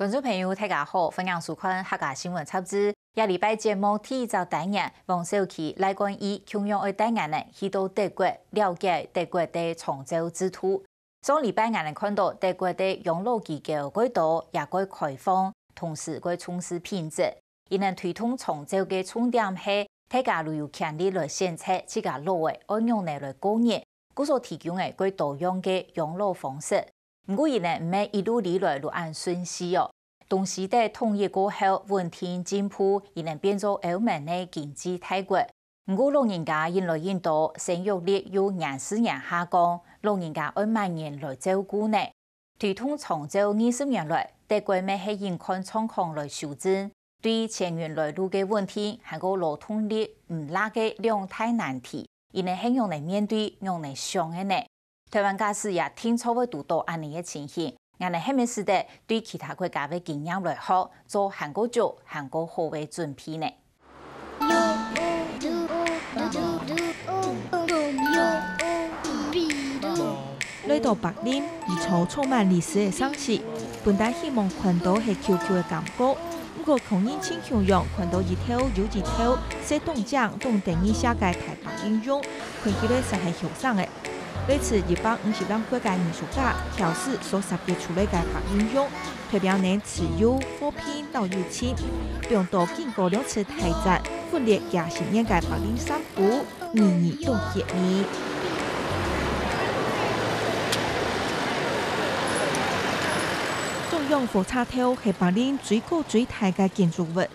观众朋友，大家好，欢迎收看客家新闻插枝。下礼拜节目第一集单元，王少奇、赖冠义同样的单元呢，去到德国了解德国的长洲之途。上礼拜我们看到德国的养老机构改多也改开放，同时改重视品质，伊能推动长洲的重点是大家旅游潜力来选择自家老的按用来过日，故所提供的改多样的养老方式。不过，伊呢唔係一路嚟就按順序哦。當時代統一過後，穩定進步，伊能變做歐盟的經濟大國。不過，老人家因來因到生育率又年時年下降，老人家按萬人來照顧呢。推動長洲20年來，德國咪係應看狀況來修正，對前沿來路嘅問題，還有勞動力唔拉嘅兩大難題，伊能係用嚟面對，用嚟想嘅呢。台灣假使也聽錯會讀到安尼嘅情形，我哋係咪是得對其他國家嘅經驗來學，做韓國做韓國好嘅準備呢？來到白林，一處充滿歷史嘅城市，本來希望看到係 QQ 嘅感覺，不過空人請向陽看到一條又一條寫動獎同定義下嘅台北應用，看起來實係後生嘅。這次150萬國家藝術家調試所設計出來嘅白應用，代表能持有貨品到有錢，並到經過2次台展分裂20年嘅白林散步，年年都熱議。中央火車頭係白林最高最大嘅建築物，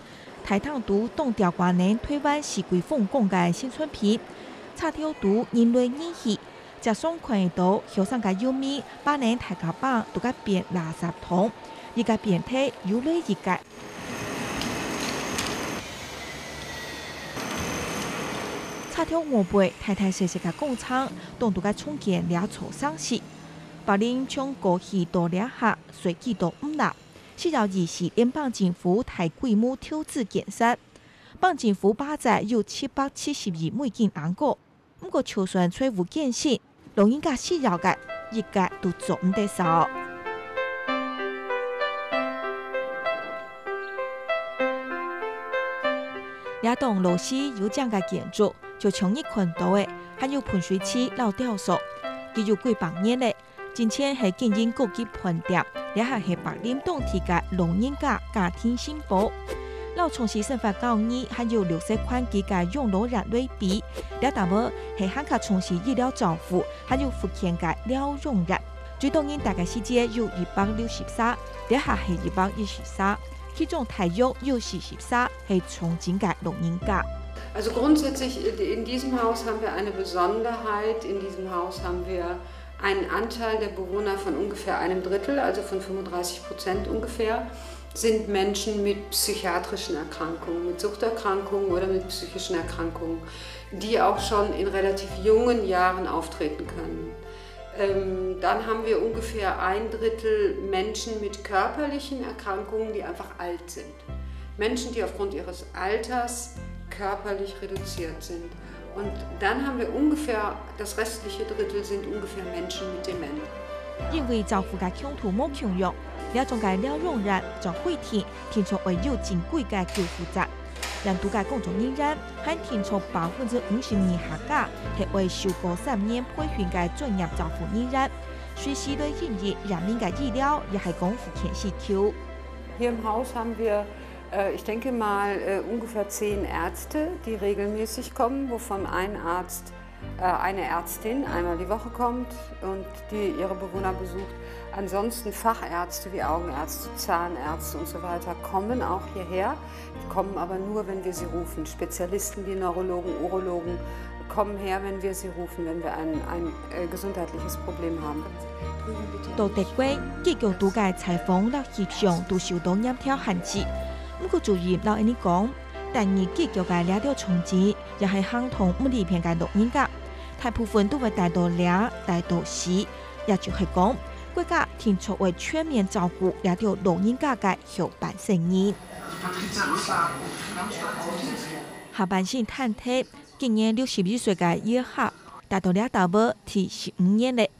台糖都東調關能台灣四季風光嘅新村片，車頭都人類熱氣。加上看到後生嘅幼米把人大家幫都個變垃圾桶，一個變態有類一個。叉條我背太太細細嘅工廠，當都個重建2座城市。白林從過去到2下，隨機到5啦。需要以是聯邦政府大規模投資建設，邦政府把債有770億美金安過。不過就算財務建設，老人家需要嘅一個都做唔得少。這棟樓市有這樣嘅建築，就從一看到嘅，還有噴水池老雕塑，佢有幾百年咧。之前係經營高級飯店，這下係白林當地嘅老人家家庭幸福。老從事生活教育，還有60款幾個養老人類比，了大部係罕卡從事醫療照護，還有福建嘅療養人。最多人大概世界有163，這下係113，其中大約有43係從警嘅老人家。Also grundsätzlich in diesem Haus haben wir eine Besonderheit. In diesem Haus haben wir einen Anteil der Bewohner von ungefähr 1/3, also von 35% ungefähr. Sind Menschen mit psychiatrischen Erkrankungen, mit Suchterkrankungen oder mit psychischen Erkrankungen, die auch schon in relativ jungen Jahren auftreten können. Dann haben wir ungefähr 1/3 Menschen mit körperlichen Erkrankungen, die einfach alt sind. Menschen, die aufgrund ihres Alters körperlich reduziert sind. Und dann haben wir ungefähr, das restliche Drittel sind ungefähr Menschen mit Demenz. 因為照顧嘅強度冇強弱，這種嘅療養人將會聽出會有真貴嘅救護站，人都嘅公眾人員還聽出50%下架係會受過3年培訓嘅專業照護人員，隨時對引入人民嘅醫療也係功夫欠細條。Hier im Haus haben wir ich denke mal ungefähr 10 Ärzte, die regelmäßig kommen, wovon eine Ärztin einmal die Woche kommt und die ihre Bewohner besucht. Ansonsten Fachärzte wie Augenärzte, Zahnärzte und so weiter kommen auch hierher, kommen aber nur, wenn wir sie rufen. Spezialisten wie Neurologen, Urologen kommen her, wenn wir sie rufen, wenn wir ein gesundheitliches Problem haben. 到德國，機構都嘅採訪และ協商都受到嚴條限制。不過注意，老人講，但係機構嘅兩條重置，也係相同唔離片嘅老人家，大部分都會帶到2、帶到4，也就係講，國家提出為全面照顧兩條老人家嘅後半生意。下半身探體，今年61歲嘅葉客，達到2大部提15年咧。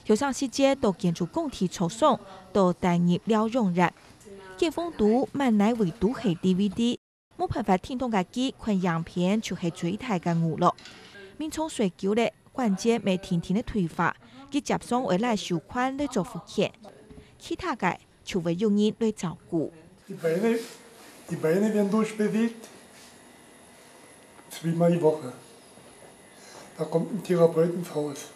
後生世界到建築工體抽送，到擔任療養人。解封度慢乃为都系 DVD， 冇辦法聽到家己看樣片就係最大嘅娛樂。民眾需求咧，關節未天天嘅退化，佢接送回來收款嚟做復健，其他嘅就會有人嚟照顧。Die Beine werden durchbewegt, zweimal die Woche. Da kommt ein Therapeuten raus.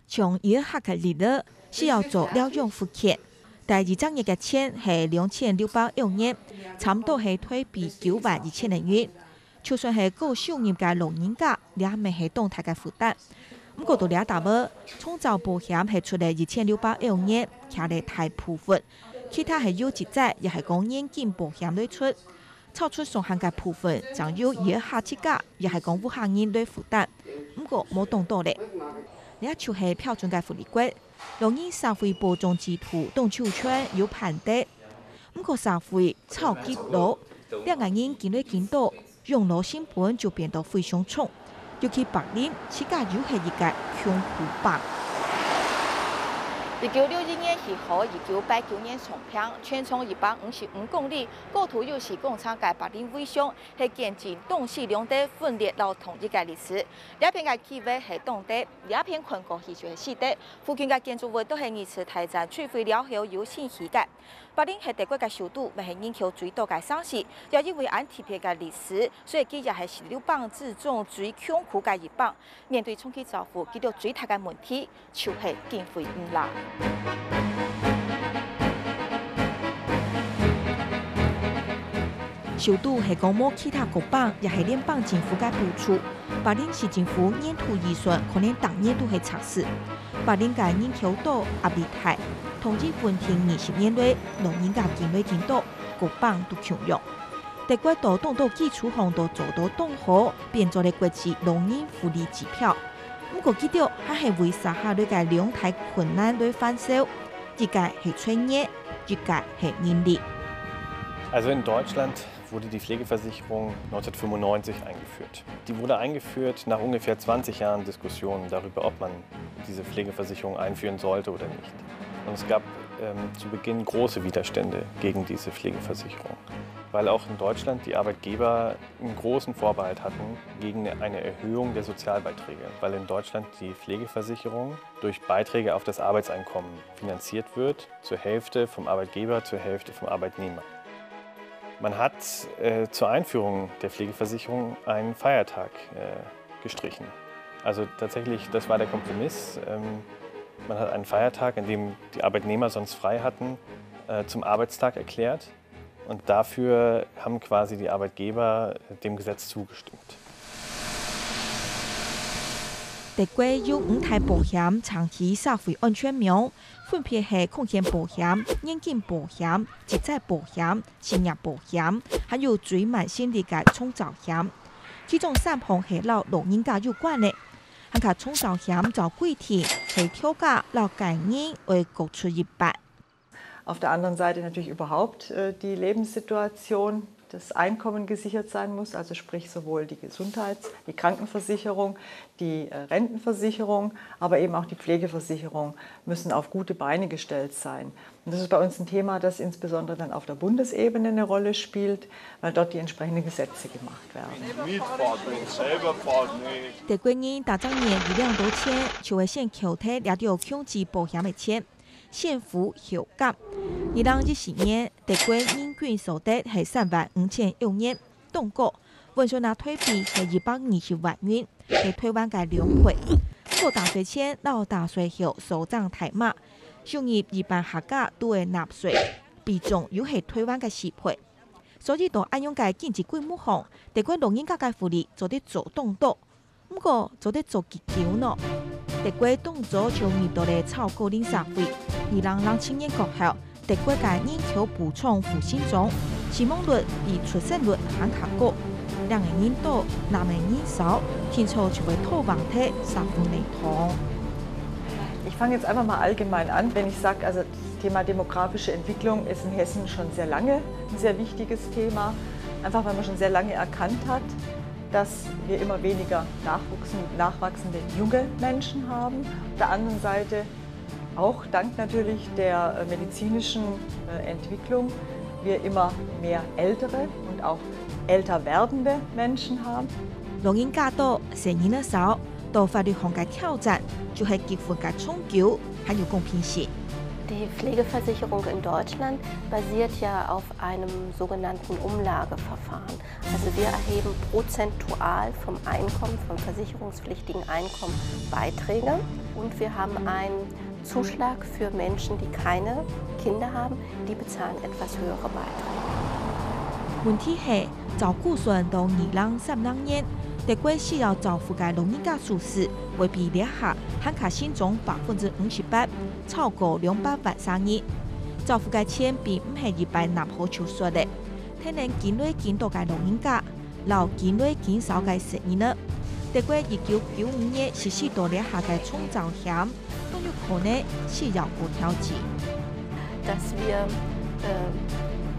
從醫學嘅理論是要做療養復健，第二張嘢嘅錢係2600元，差唔多係推比92000元。就算係高收入嘅老人家，也未係動態嘅負擔。不過到呢大尾，創造保險係出嚟2600元，卡嚟大部分。其他係有節制，亦係講現金保險嚟出，超出上限嘅部分，將有以下設價，亦係講無限人嚟負擔。不過冇動到咧，呢就係標準嘅福利規，老人社會保障制度動手圈有判定。不過社會超級老，兩個人見嚟見到，養老成本就變得非常重，尤其白領，自家又係一個窮苦榜。1961年起好，1989年重平，全長155公里。故土又是共產嘅白領威商，係見證東西兩地分裂到統一嘅歷史。兩邊嘅氣味係東地，兩邊困過去就係西地。附近嘅建築物都係二次大戰摧毀了後有新起嘅。白領係德國嘅首都，咪係人口最多嘅城市。又因為按特別嘅歷史，所以佢也係16邦之中最窮苦嘅一邦。面對重啟造福，遇到最大嘅問題，就係經費唔啦。首都係講冇其他國邦，也係聯邦政府嘅補助。白領市政府年度預算可能當年都係測試。白領嘅人口多壓力大，統治分庭20年內，老人家見累見到，國邦都窮用。德國到東到基礎項都做到東好，變做了國際老人福利指標。不過記到還係為啥下對嘅兩大困難對反手，一個係專業，一個係人力。Also in Deutschland wurde die Pflegeversicherung 1995 eingeführt. Die wurde eingeführt nach ungefähr 20 Jahren Diskussionen darüber, ob man diese Pflegeversicherung einführen sollte oder nicht. Und es gab zu Beginn große Widerstände gegen diese Pflegeversicherung, weil auch in Deutschland die Arbeitgeber einen großen Vorbehalt hatten gegen eine Erhöhung der Sozialbeiträge, weil in Deutschland die Pflegeversicherung durch Beiträge auf das Arbeitseinkommen finanziert wird, zur Hälfte vom Arbeitgeber, zur Hälfte vom Arbeitnehmer. Man hat zur Einführung der Pflegeversicherung einen Feiertag gestrichen. Also tatsächlich, das war der Kompromiss. Man hat einen Feiertag, an dem die Arbeitnehmer sonst frei hatten, zum Arbeitstag erklärt. Und dafür haben quasi die Arbeitgeber dem Gesetz zugestimmt. 德國有5大保險長期社會安全網，分別係空險保險、年金保險、職災保險、失業保險，還有最慢性的嘅創造險。其中3項係老人家有關嘅，還有創造險就規定係調價老家人會各出一半。Auf der anderen Seite natürlich überhaupt die Lebenssituation, das Einkommen gesichert sein muss, also sprich sowohl die die Krankenversicherung, die Rentenversicherung, aber eben auch die Pflegeversicherung müssen auf gute Beine gestellt sein. Und das ist bei uns ein Thema, das insbesondere dann auf der Bundesebene eine Rolle spielt, weil dort die entsprechenden Gesetze gemacht werden. 德國人大漲年2兩多錢，就會先扣退了條強制保險嘅錢。先付後減。2014年，德國人均所得係35000元，當國運算拿退比係120萬元，係台灣嘅2倍。過大稅前到大稅後所漲太碼，收入一般合格都會納稅，比重又係台灣嘅10倍。所以到按樣嘅經濟規模上，德國老人家嘅福利做得做當多，不過做得做結構呢？德國動作就遇到了超高齡社會，2007年過後，德國嘅人口補充復興中，死亡率比出生率還較高，兩個人多，男人少，聽說就會拖房體十分雷同。Ich fange jetzt einfach mal allgemein an, wenn ich sage, also das Thema demografische Entwicklung ist in Hessen schon sehr lange ein sehr wichtiges Thema, einfach weil man schon sehr lange erkannt hat, dass wir immer weniger nachwachsende junge Menschen haben. Auf der anderen Seite auch dank natürlich der medizinischen Entwicklung wir immer mehr ältere und auch älter werdende Menschen haben. 老人家多成年的時候，到法律上嘅挑戰就係結婚嘅長久，還有公平性。 Die Pflegeversicherung in Deutschland basiert ja auf einem sogenannten Umlageverfahren. Also wir erheben prozentual vom Einkommen, vom versicherungspflichtigen Einkommen Beiträge und wir haben einen Zuschlag für Menschen, die keine Kinder haben, die bezahlen etwas höhere Beiträge. 問題係照顧算到2032年，德國需要照顧嘅老人家數字會比列下罕卡心中58%，超過200萬3億。照顧嘅錢並唔係一般納好處說的，睇能見累見到嘅老人家，老見累見少嘅成員呢？德國1995年實施到列下嘅重造險，都有可能需要過調整。 Dass wir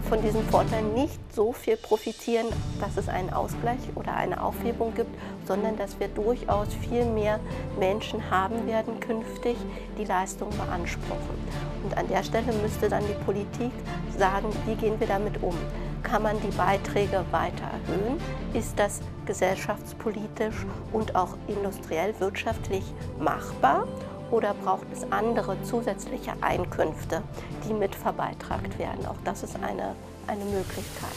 von diesen Vorteilen nicht so viel profitieren, dass es einen Ausgleich oder eine Aufhebung gibt, sondern dass wir durchaus viel mehr Menschen haben werden künftig, die Leistungen beanspruchen. Und an der Stelle müsste dann die Politik sagen, wie gehen wir damit um? Kann man die Beiträge weiter erhöhen? Ist das gesellschaftspolitisch und auch industriell wirtschaftlich machbar? Oder braucht es andere zusätzliche Einkünfte, die mit verbeitragt werden? Auch das ist eine Möglichkeit.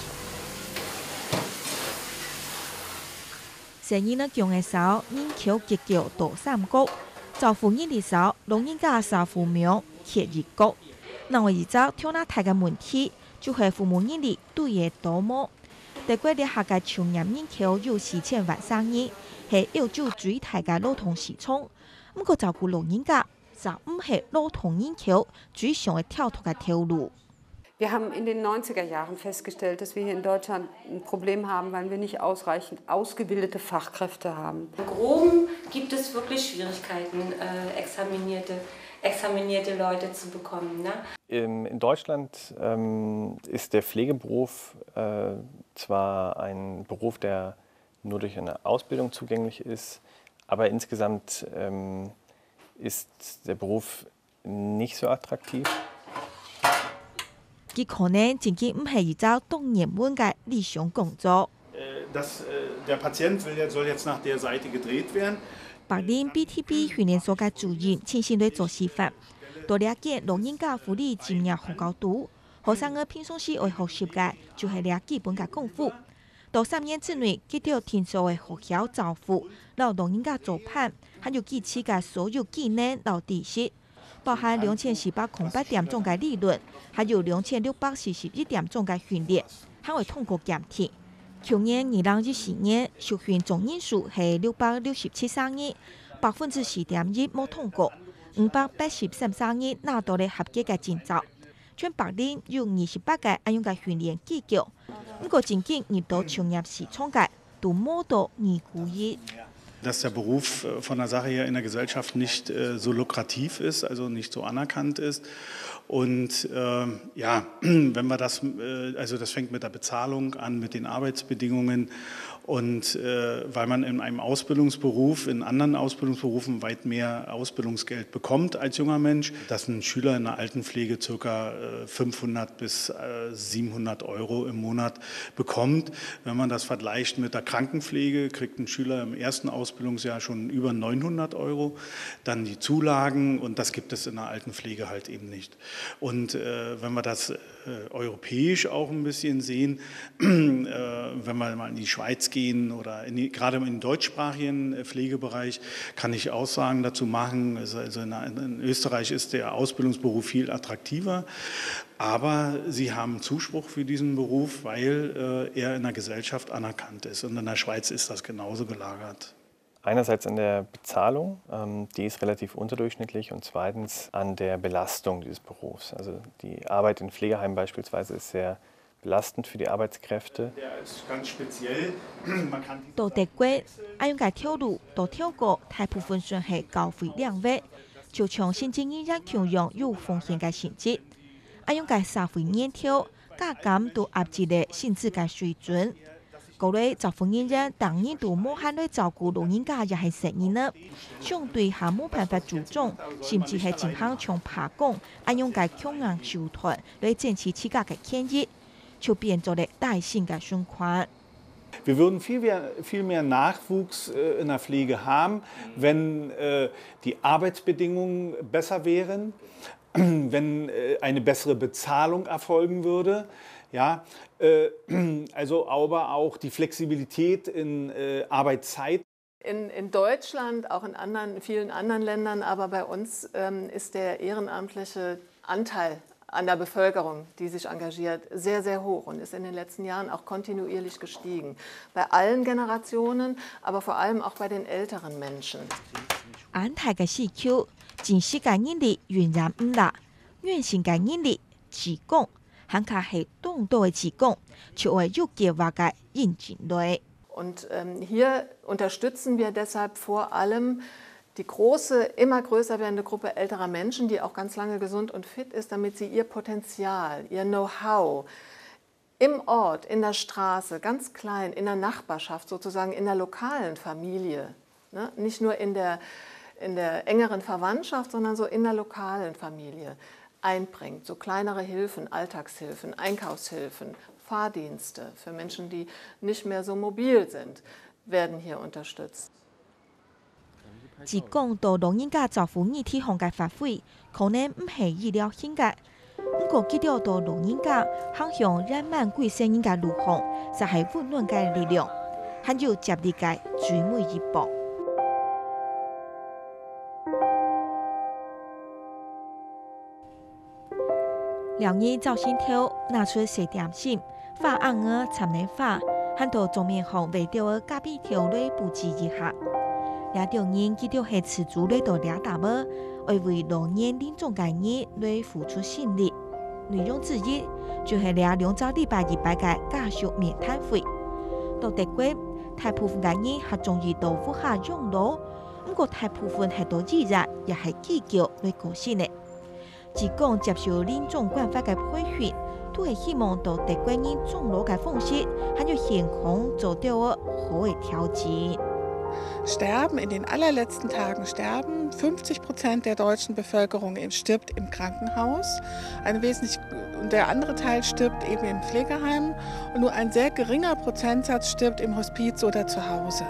成年人強嘅時候，人口結構到3國，照顧人嘅時候，老人家少父母缺1國。那我而家挑那大嘅問題，就係父母人力對嘅多麼。德國列下嘅就業人口有4000萬3人，係歐洲最大嘅勞動市場。 不過照顧老人家就唔係勞動人口最想嘅跳脱嘅條路。 Wir haben in den 90er Jahren festgestellt, dass wir hier in Deutschland ein Problem haben, weil wir nicht ausreichend ausgebildete Fachkräfte haben. Im Groben gibt es wirklich Schwierigkeiten, examinierte Leute zu bekommen. Ne? In Deutschland ist der Pflegeberuf zwar ein Beruf, der nur durch eine Ausbildung zugänglich ist, aber insgesamt ist der Beruf nicht so attraktiv. 佢可能自己唔係做當年本嘅理想工作。Der Patient soll jetzt nach der Seite gedreht werden. 柏林 BTB 訓練所嘅主任親身嚟做示範，多了解老人家福利專業好高度。學生嘅平常時愛學習嘅就係了基本嘅功夫。到3年之內，佢哋聽說嘅學校照顧老人家做伴，還有基礎嘅所有技能到知識。 包含2408點鐘嘅理論，還有2641點鐘嘅訓練，還會通過檢驗。去年2014年受訓總人數係667人，4.1%冇通過，583人拿到了合格嘅證照。全柏林有28個咁樣嘅訓練機構，不過真正入到就業市場嘅都冇到2%。 Dass der Beruf von der Sache her in der Gesellschaft nicht so lukrativ ist, also nicht so anerkannt ist. Und ja, wenn wir das, also das fängt mit der Bezahlung an, mit den Arbeitsbedingungen. Und weil man in einem Ausbildungsberuf, in anderen Ausbildungsberufen weit mehr Ausbildungsgeld bekommt als junger Mensch, dass ein Schüler in der Altenpflege ca. 500 bis 700 € im Monat bekommt. Wenn man das vergleicht mit der Krankenpflege, kriegt ein Schüler im ersten Ausbildungsjahr schon über 900 €. Dann die Zulagen und das gibt es in der Altenpflege halt eben nicht. Und wenn wir das europäisch auch ein bisschen sehen, wenn wir mal in die Schweiz gehen oder gerade im deutschsprachigen Pflegebereich, kann ich Aussagen dazu machen. Also in Österreich ist der Ausbildungsberuf viel attraktiver, aber sie haben Zuspruch für diesen Beruf, weil er in der Gesellschaft anerkannt ist. Und in der Schweiz ist das genauso gelagert. Einerseits an der Bezahlung, die ist relativ unterdurchschnittlich, und zweitens an der Belastung dieses Berufs. Also die Arbeit in Pflegeheimen beispielsweise ist sehr belastend für die Arbeitskräfte. Der ist ganz speziell. Man kann 到德國，咁樣嘅條路到跳過，大部分算係高費兩位，就像先進醫院強用有風險嘅性質，咁樣嘅社會研究，價格都壓制了薪資嘅水準。各類照顧人員當然都冇限嚟照顧老人家也係成年啦，相對下冇辦法注重，甚至係進行從爬工，咁樣嘅強硬手段嚟爭取自家嘅權益。就变做了大型嘅循环。 Wir würden viel mehr Nachwuchs in der Pflege haben, wenn die Arbeitsbedingungen besser wären, wenn eine bessere Bezahlung erfolgen würde. Ja, also aber auch die Flexibilität in Arbeitszeit. In Deutschland, auch in vielen anderen Ländern, aber bei uns ist der ehrenamtliche Anteil an der Bevölkerung, die sich engagiert, sehr, sehr hoch und ist in den letzten Jahren auch kontinuierlich gestiegen. Bei allen Generationen, aber vor allem auch bei den älteren Menschen. 安泰嘅市區，前世界人力原然唔啦，原先嘅人力自講，還卡係當到嘅自講，就會有計劃嘅引進來。 Und hier unterstützen wir deshalb vor allem die große, immer größer werdende Gruppe älterer Menschen, die auch ganz lange gesund und fit ist, damit sie ihr Potenzial, ihr Know-how im Ort, in der Straße, ganz klein, in der Nachbarschaft, sozusagen in der lokalen Familie, ne? Nicht nur in der engeren Verwandtschaft, sondern so in der lokalen Familie einbringt. So kleinere Hilfen, Alltagshilfen, Einkaufshilfen, Fahrdienste für Menschen, die nicht mehr so mobil sind, werden hier unterstützt. 自講到老人家照顧議題項嘅發揮，可能唔係意料性嘅。不過記到到老人家向向人們貴聲音嘅路向，就係溫暖嘅力量，還有接力嘅最每一步。兩日早先頭拿出4點心，發暗嘅參年花，還到桌面上圍掉嘅咖啡條來佈置一下。 也條人記到係持續來到兩大步，為老年臨終嘅人來付出心力。內容之一就係兩週禮拜100嘅家屬面談會。到德國，大部分嘅人係中意到屋下養老，不過大部分係到依然也係計較來過身嘅。自講接受臨終關懷嘅培訓，都係希望到德國人終老嘅方式，還有健康做到好嘅調整。 Sterben, in den allerletzten Tagen sterben. 50% der deutschen Bevölkerung stirbt im Krankenhaus. Und der andere Teil stirbt eben im Pflegeheim. Und nur ein sehr geringer Prozentsatz stirbt im Hospiz oder zu Hause.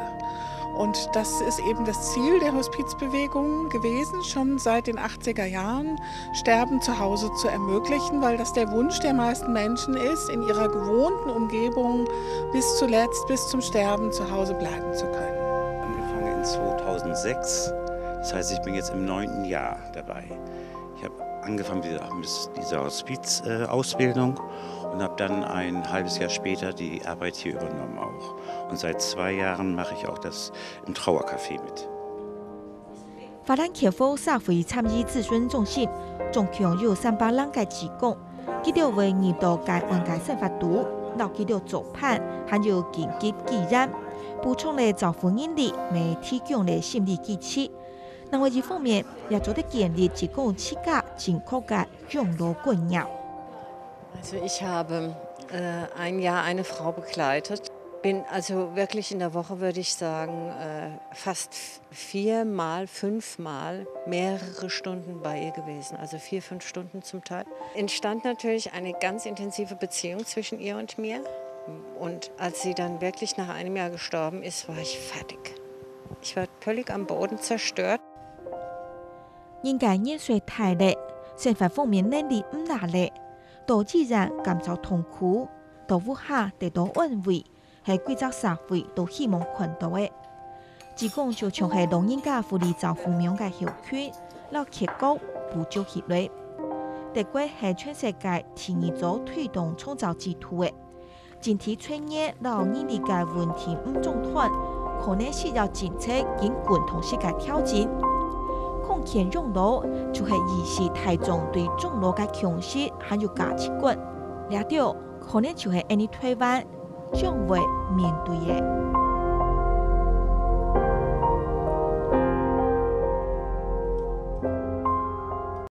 Und das ist eben das Ziel der Hospizbewegung gewesen, schon seit den 80er Jahren, Sterben zu Hause zu ermöglichen, weil das der Wunsch der meisten Menschen ist, in ihrer gewohnten Umgebung bis zuletzt, bis zum Sterben zu Hause bleiben zu können. 2006, das heißt, ich bin jetzt im 9. Jahr dabei. Ich habe angefangen mit dieser Hospizausbildung und habe dann ein halbes Jahr später die Arbeit hier übernommen auch. Und seit 2 Jahren mache ich auch das im Trauercafé mit. 法蘭克福社會參與諮詢中心，總共有300人嘅志工，佢哋為遇到該案嘅生活度，留佢哋做判，還有緊急避難。 補充了照顧人力，未提供了心理支持。另外一方面，也做得建立提供7個正確嘅養老觀念。Also ich habe ein Jahr eine Frau begleitet. Bin also wirklich in der Woche, würde ich sagen, fast 4-mal, 5-mal mehrere Stunden bei ihr gewesen. Also 4-5 Stunden zum Teil. Entstand natürlich eine ganz intensive Beziehung zwischen ihr und mir. Und als sie dann wirklich nach einem Jahr gestorben ist, war ich fertig. Ich war völlig am Boden zerstört. 人嘅年歲太累，生活方面能力唔大咧，到自然感受痛苦，到屋下得到安慰，係貴族社會都希望看到嘅。志工就像係老人家福利照顧名嘅校區，攞結構補救起來。德國係全世界第2組推動創造之土嘅。 整體專業老人力嘅問題唔中斷，可能需要政策兼共同性嘅挑戰。抗權養老就係意識大眾對終老嘅共識，還有價值觀。呢條可能就係呢台灣將會面對嘅。